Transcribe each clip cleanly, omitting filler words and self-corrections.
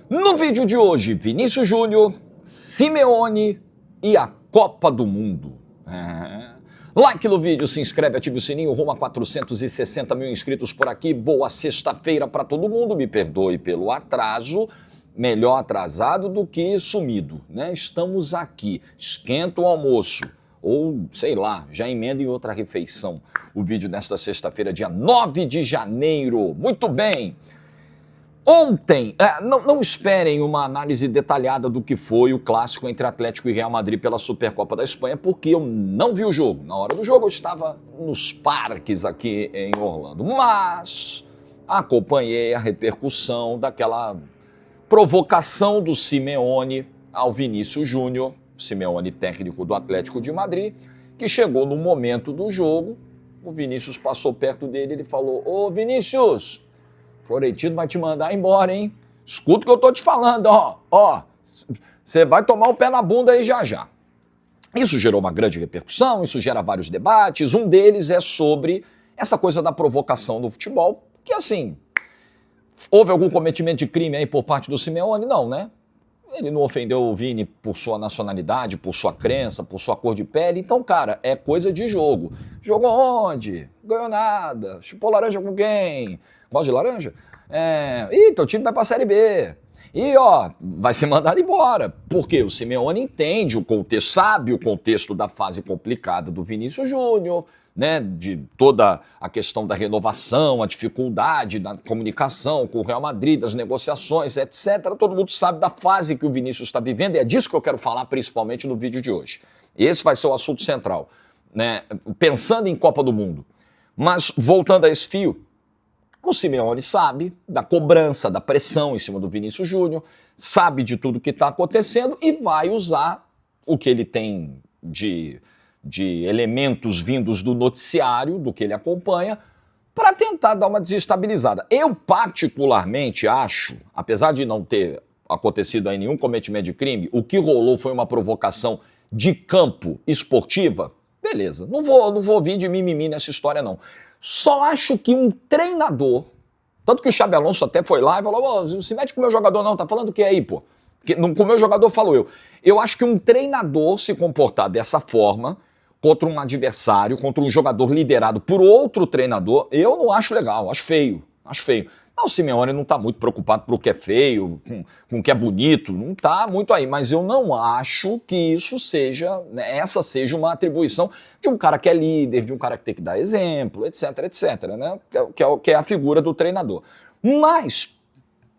No vídeo de hoje, Vinícius Júnior, Simeone e a Copa do Mundo. Like no vídeo, se inscreve, ative o sininho, rumo a 460 mil inscritos por aqui. Boa sexta-feira para todo mundo, me perdoe pelo atraso, melhor atrasado do que sumido, né? Estamos aqui, esquenta o almoço, ou sei lá, já emenda em outra refeição o vídeo desta sexta-feira, dia 9 de janeiro. Muito bem! Ontem, não esperem uma análise detalhada do que foi o clássico entre Atlético e Real Madrid pela Supercopa da Espanha, porque eu não vi o jogo. Na hora do jogo eu estava nos parques aqui em Orlando, mas acompanhei a repercussão daquela provocação do Simeone ao Vinícius Júnior, Simeone técnico do Atlético de Madrid, que chegou no momento do jogo, o Vinícius passou perto dele e ele falou: "Ô Vinícius, Florentino vai te mandar embora, hein? Escuta o que eu tô te falando, ó. Você vai tomar o pé na bunda aí já já." Isso gerou uma grande repercussão, isso gera vários debates. Um deles é sobre essa coisa da provocação no futebol, que assim, houve algum cometimento de crime aí por parte do Simeone? Não, né? Ele não ofendeu o Vini por sua nacionalidade, por sua crença, por sua cor de pele. Então, cara, é coisa de jogo. Jogou onde? Ganhou nada. Chupou laranja com quem? Gosta de laranja? Ih, teu time vai pra Série B. E, ó, vai ser mandado embora. Porque o Simeone entende o contexto, sabe o contexto da fase complicada do Vinícius Júnior, né, de toda a questão da renovação, a dificuldade da comunicação com o Real Madrid, das negociações, etc. Todo mundo sabe da fase que o Vinícius está vivendo e é disso que eu quero falar principalmente no vídeo de hoje. Esse vai ser o assunto central, né, pensando em Copa do Mundo. Mas, voltando a esse fio, o Simeone sabe da cobrança, da pressão em cima do Vinícius Júnior, sabe de tudo que está acontecendo e vai usar o que ele tem de elementos vindos do noticiário, do que ele acompanha, para tentar dar uma desestabilizada. Eu particularmente acho, apesar de não ter acontecido aí nenhum cometimento de crime, o que rolou foi uma provocação de campo esportiva, beleza, não vou vir de mimimi nessa história não. Só acho que um treinador, tanto que o Xabi Alonso até foi lá e falou: se mete com o meu jogador não, tá falando o que aí, pô? Com o meu jogador falo eu. Eu acho que um treinador se comportar dessa forma contra um adversário, contra um jogador liderado por outro treinador, eu não acho legal, acho feio. Não, o Simeone não está muito preocupado com o que é feio, com o que é bonito, não está muito aí, mas eu não acho que isso seja, né, essa seja uma atribuição de um cara que é líder, de um cara que tem que dar exemplo, etc, né, que é a figura do treinador. Mas,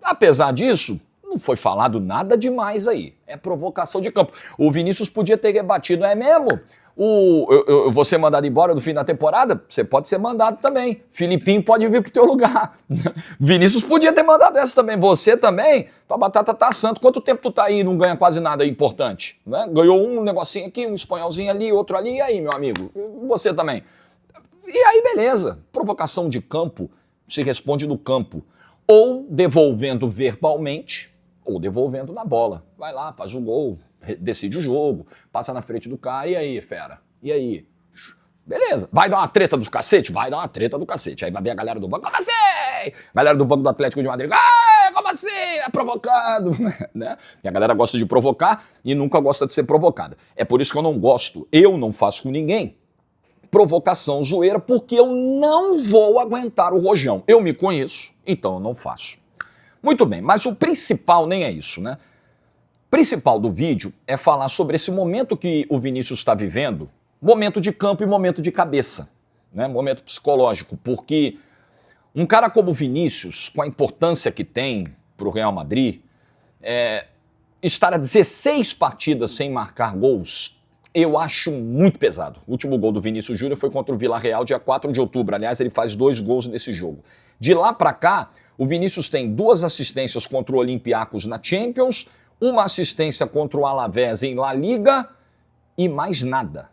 apesar disso, não foi falado nada demais aí, é provocação de campo. O Vinícius podia ter rebatido, é mesmo? Eu vou ser mandado embora no fim da temporada? Você pode ser mandado também. Filipinho pode vir pro teu lugar. Vinícius podia ter mandado essa também. Você também? Tua batata tá assando. Quanto tempo tu tá aí e não ganha quase nada importante? Né? Ganhou um negocinho aqui, um espanholzinho ali, outro ali. E aí, meu amigo? Você também. E aí, beleza. Provocação de campo se responde no campo. Ou devolvendo verbalmente, ou devolvendo na bola. Vai lá, faz o gol, decide o jogo, passa na frente do cara, e aí, fera? E aí? Beleza. Vai dar uma treta do cacete? Vai dar uma treta do cacete. Aí vai ver a galera do banco: como assim? Galera do banco do Atlético de Madrid: como assim? É provocado. Né? E a galera gosta de provocar e nunca gosta de ser provocada. É por isso que eu não faço com ninguém provocação, zoeira, porque eu não vou aguentar o rojão. Eu me conheço, então eu não faço. Muito bem, mas o principal nem é isso, né? O principal do vídeo é falar sobre esse momento que o Vinícius está vivendo, momento de campo e momento de cabeça, né? Momento psicológico, porque um cara como o Vinícius, com a importância que tem para o Real Madrid, estar a 16 partidas sem marcar gols, eu acho muito pesado. O último gol do Vinícius Júnior foi contra o Villarreal, dia 4 de outubro. Aliás, ele faz 2 gols nesse jogo. De lá para cá, o Vinícius tem 2 assistências contra o Olympiacos na Champions, 1 assistência contra o Alavés em La Liga e mais nada.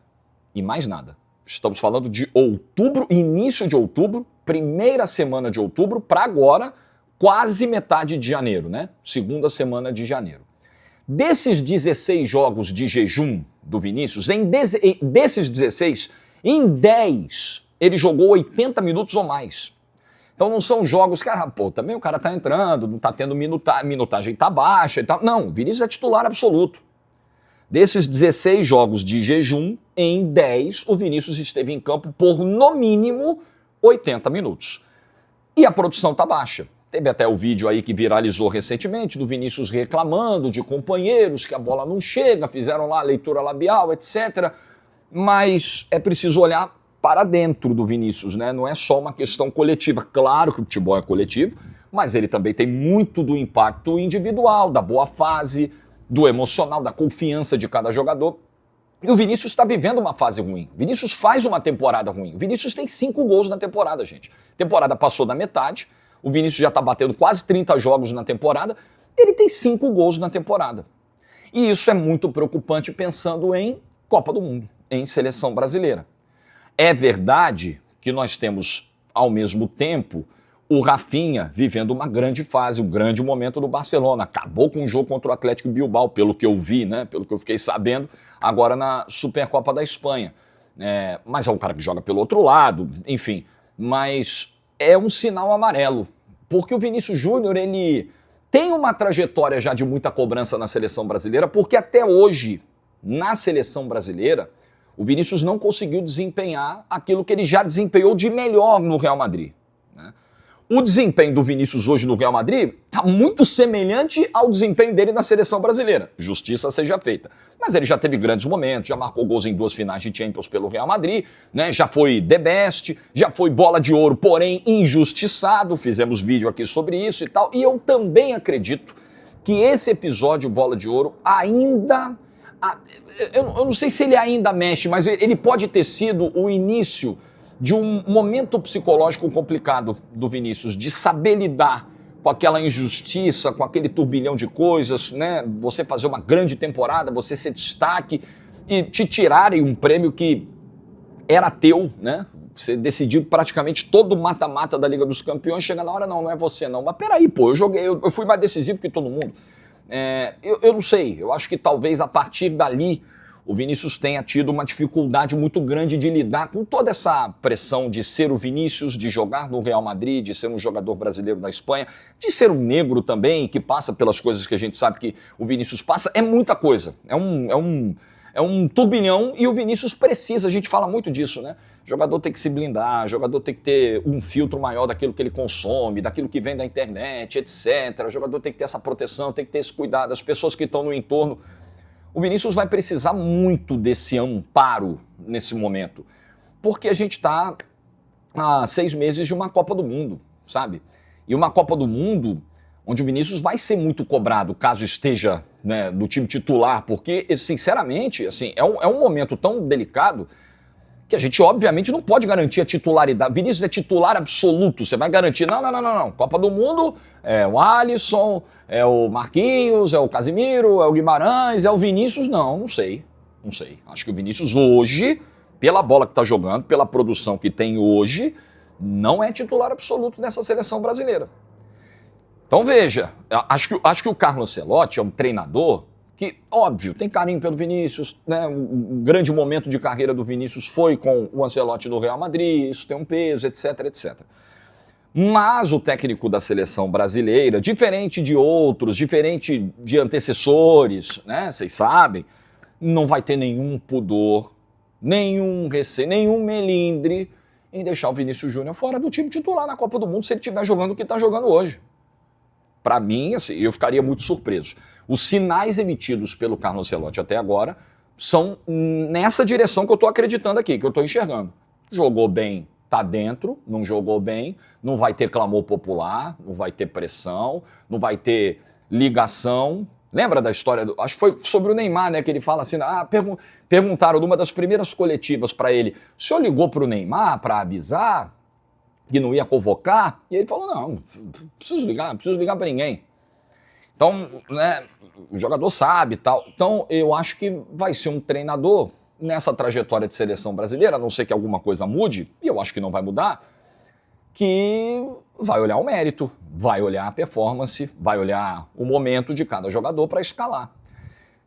Estamos falando de outubro, início de outubro, primeira semana de outubro, para agora, quase metade de janeiro, né? Segunda semana de janeiro. Desses 16 jogos de jejum do Vinícius, desses 16, em 10 ele jogou 80 minutos ou mais. Então não são jogos que, também o cara tá entrando, não tá tendo minutagem tá baixa e tal. Não, o Vinícius é titular absoluto. Desses 16 jogos de jejum, em 10 o Vinícius esteve em campo por no mínimo 80 minutos. E a produção tá baixa. Teve até o vídeo aí que viralizou recentemente do Vinícius reclamando de companheiros que a bola não chega, fizeram lá a leitura labial, etc. Mas é preciso olhar para dentro do Vinícius, né? Não é só uma questão coletiva. Claro que o futebol é coletivo, mas ele também tem muito do impacto individual, da boa fase, do emocional, da confiança de cada jogador. E o Vinícius está vivendo uma fase ruim. O Vinícius faz uma temporada ruim. O Vinícius tem 5 gols na temporada, gente. A temporada passou da metade, o Vinícius já está batendo quase 30 jogos na temporada, ele tem 5 gols na temporada. E isso é muito preocupante pensando em Copa do Mundo, em seleção brasileira. É verdade que nós temos, ao mesmo tempo, o Rafinha vivendo uma grande fase, um grande momento do Barcelona. Acabou com o jogo contra o Atlético Bilbao, pelo que eu vi, né? Pelo que eu fiquei sabendo, agora na Supercopa da Espanha. Mas é um cara que joga pelo outro lado, enfim. Mas é um sinal amarelo, porque o Vinícius Júnior, ele tem uma trajetória já de muita cobrança na seleção brasileira, porque até hoje, na seleção brasileira, o Vinícius não conseguiu desempenhar aquilo que ele já desempenhou de melhor no Real Madrid, né? O desempenho do Vinícius hoje no Real Madrid está muito semelhante ao desempenho dele na seleção brasileira. Justiça seja feita. Mas ele já teve grandes momentos, já marcou gols em 2 finais de Champions pelo Real Madrid, né? Já foi the best, já foi bola de ouro, porém injustiçado. Fizemos vídeo aqui sobre isso e tal. E eu também acredito que esse episódio bola de ouro ainda... Eu não sei se ele ainda mexe, mas ele pode ter sido o início de um momento psicológico complicado do Vinícius, de saber lidar com aquela injustiça, com aquele turbilhão de coisas, né? Você fazer uma grande temporada, você ser destaque e te tirarem um prêmio que era teu, né? Você decidiu praticamente todo o mata-mata da Liga dos Campeões, chega na hora, não é você não. Mas peraí, eu fui mais decisivo que todo mundo. Eu não sei, eu acho que talvez a partir dali o Vinícius tenha tido uma dificuldade muito grande de lidar com toda essa pressão de ser o Vinícius, de jogar no Real Madrid, de ser um jogador brasileiro da Espanha, de ser um negro também, que passa pelas coisas que a gente sabe que o Vinícius passa. É muita coisa, é um turbilhão e o Vinícius precisa, a gente fala muito disso, né? O jogador tem que se blindar, o jogador tem que ter um filtro maior daquilo que ele consome, daquilo que vem da internet, etc. O jogador tem que ter essa proteção, tem que ter esse cuidado, as pessoas que estão no entorno. O Vinícius vai precisar muito desse amparo nesse momento, porque a gente está há 6 meses de uma Copa do Mundo, sabe? E uma Copa do Mundo onde o Vinícius vai ser muito cobrado caso esteja, né, no time titular, porque, sinceramente, assim, é um momento tão delicado que a gente, obviamente, não pode garantir a titularidade. Vinícius é titular absoluto, você vai garantir, não. Copa do Mundo é o Alisson, é o Marquinhos, é o Casimiro, é o Guimarães, é o Vinícius, não sei. Acho que o Vinícius hoje, pela bola que está jogando, pela produção que tem hoje, não é titular absoluto nessa seleção brasileira. Então veja, acho que o Carlo Ancelotti é um treinador que, óbvio, tem carinho pelo Vinícius, né? Um grande momento de carreira do Vinícius foi com o Ancelotti no Real Madrid, isso tem um peso, etc. Mas o técnico da seleção brasileira, diferente de outros, diferente de antecessores, né? Vocês sabem, não vai ter nenhum pudor, nenhum receio, nenhum melindre em deixar o Vinícius Júnior fora do time titular na Copa do Mundo se ele estiver jogando o que está jogando hoje. Para mim, assim, eu ficaria muito surpreso. Os sinais emitidos pelo Carlo Ancelotti até agora são nessa direção que eu estou acreditando aqui, que eu estou enxergando. Jogou bem, tá dentro, não jogou bem, não vai ter clamor popular, não vai ter pressão, não vai ter ligação. Lembra da história, acho que foi sobre o Neymar, né, que ele fala assim, perguntaram numa das primeiras coletivas para ele, o senhor ligou para o Neymar para avisar que não ia convocar? E ele falou, não preciso ligar para ninguém. Então, né, o jogador sabe e tal. Então, eu acho que vai ser um treinador nessa trajetória de seleção brasileira, a não ser que alguma coisa mude, e eu acho que não vai mudar, que vai olhar o mérito, vai olhar a performance, vai olhar o momento de cada jogador para escalar.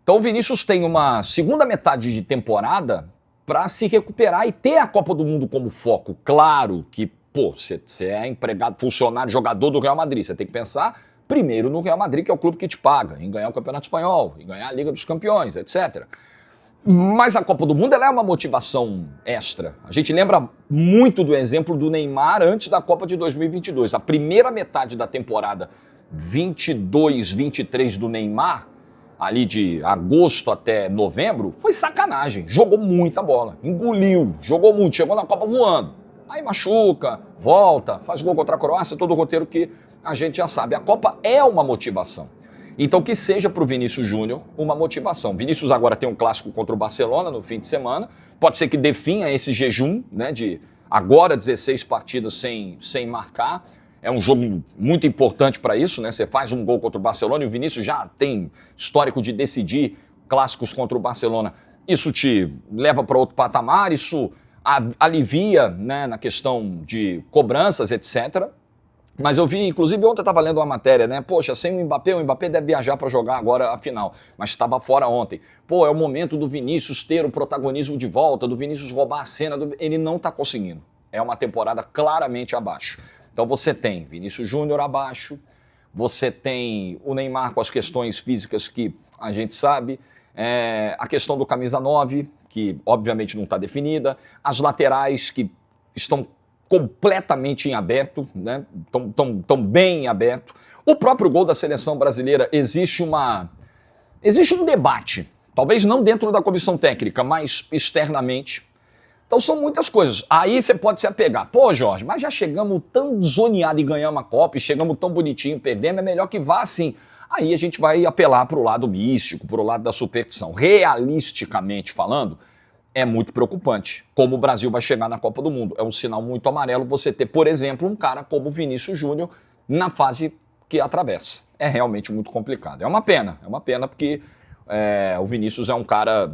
Então, o Vinícius tem uma segunda metade de temporada para se recuperar e ter a Copa do Mundo como foco. Claro que Pô, você é empregado, funcionário, jogador do Real Madrid, você tem que pensar primeiro no Real Madrid, que é o clube que te paga, em ganhar o Campeonato Espanhol, em ganhar a Liga dos Campeões, etc. Mas a Copa do Mundo ela é uma motivação extra. A gente lembra muito do exemplo do Neymar antes da Copa de 2022. A primeira metade da temporada 22-23 do Neymar, ali de agosto até novembro, foi sacanagem. Jogou muita bola, engoliu, jogou muito, chegou na Copa voando. Aí machuca, volta, faz gol contra a Croácia, todo o roteiro que a gente já sabe. A Copa é uma motivação. Então que seja para o Vinícius Júnior uma motivação. Vinícius agora tem um clássico contra o Barcelona no fim de semana. Pode ser que definha esse jejum, né, de agora 16 partidas sem marcar. É um jogo muito importante para isso, né? Você faz um gol contra o Barcelona e o Vinícius já tem histórico de decidir clássicos contra o Barcelona. Isso te leva para outro patamar, isso alivia, né, na questão de cobranças, etc. Mas eu vi, inclusive ontem eu estava lendo uma matéria, né? Poxa, sem o Mbappé deve viajar para jogar agora a final, mas estava fora ontem. Pô, é o momento do Vinícius ter o protagonismo de volta, do Vinícius roubar a cena, ele não está conseguindo. É uma temporada claramente abaixo. Então você tem Vinícius Júnior abaixo, você tem o Neymar com as questões físicas que a gente sabe, a questão do camisa 9, que obviamente não está definida, as laterais que estão completamente em aberto, né? Tão bem em aberto. O próprio gol da seleção brasileira, existe um debate, talvez não dentro da comissão técnica, mas externamente. Então são muitas coisas. Aí você pode se apegar. Pô, Jorge, mas já chegamos tão zoneado em ganhar uma Copa, e chegamos tão bonitinho perdendo, é melhor que vá assim. Aí a gente vai apelar para o lado místico, para o lado da superstição. Realisticamente falando, é muito preocupante como o Brasil vai chegar na Copa do Mundo. É um sinal muito amarelo você ter, por exemplo, um cara como o Vinícius Júnior na fase que atravessa. É realmente muito complicado. É uma pena porque o Vinícius é um cara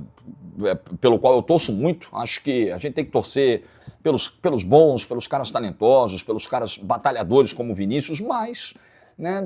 pelo qual eu torço muito. Acho que a gente tem que torcer pelos bons, pelos caras talentosos, pelos caras batalhadores como o Vinícius, mas... né,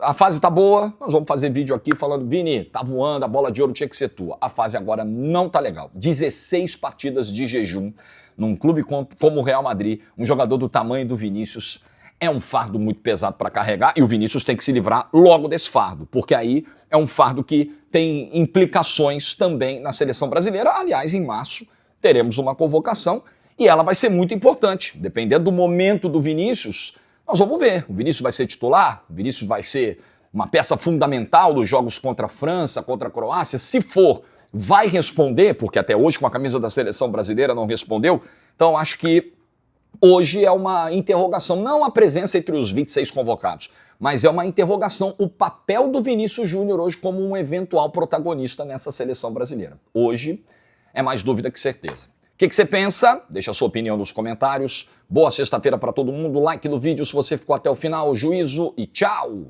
a fase tá boa, nós vamos fazer vídeo aqui falando, Vini, tá voando, a bola de ouro tinha que ser tua. A fase agora não tá legal. 16 partidas de jejum num clube como o Real Madrid, um jogador do tamanho do Vinícius, é um fardo muito pesado para carregar e o Vinícius tem que se livrar logo desse fardo, porque aí é um fardo que tem implicações também na seleção brasileira. Aliás, em março teremos uma convocação e ela vai ser muito importante, dependendo do momento do Vinícius. Nós vamos ver, o Vinícius vai ser titular, o Vinícius vai ser uma peça fundamental dos jogos contra a França, contra a Croácia. Se for, vai responder, porque até hoje com a camisa da seleção brasileira não respondeu. Então acho que hoje é uma interrogação, não a presença entre os 26 convocados, mas é uma interrogação o papel do Vinícius Júnior hoje como um eventual protagonista nessa seleção brasileira. Hoje é mais dúvida que certeza. O que você pensa? Deixa a sua opinião nos comentários. Boa sexta-feira para todo mundo. Like no vídeo se você ficou até o final. Juízo e tchau!